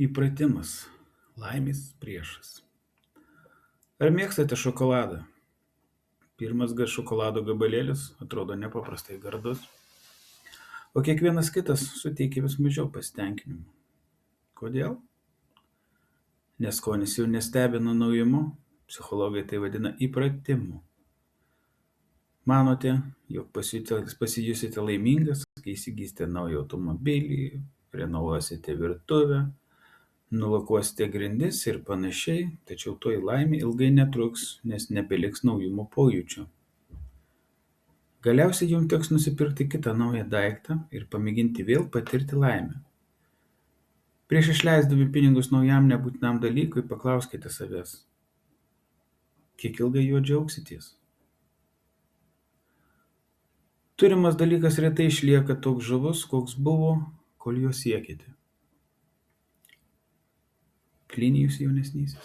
Įpratimas – laimės priešas. Ar mėgstate šokoladą? Pirmas šokolado gabalėlis atrodo nepaprastai gardus, o kiekvienas kitas suteikia vis mažiau pasitenkinimo. Kodėl? Nes skonis jau nestebina naujumu, psichologai tai vadina įpratimu. Manote, jog pasijusite laimingas, kai įsigysite naują automobilį, renovuosite virtuvę, nulakuosite grindis ir panašiai, tačiau toji laimė ilgai netruks, nes nebeliks naujumo pojūčio. Galiausiai jums teks nusipirkti kitą naują daiktą ir pamėginti vėl patirti laimę. Prieš išleisdami pinigus naujam nebūtinam dalykui paklauskite savęs, kiek ilgai juo džiaugsitės. Turimas dalykas retai išlieka toks žavus, koks buvo, kol jo siekėte. Plinijus jaunesnysis.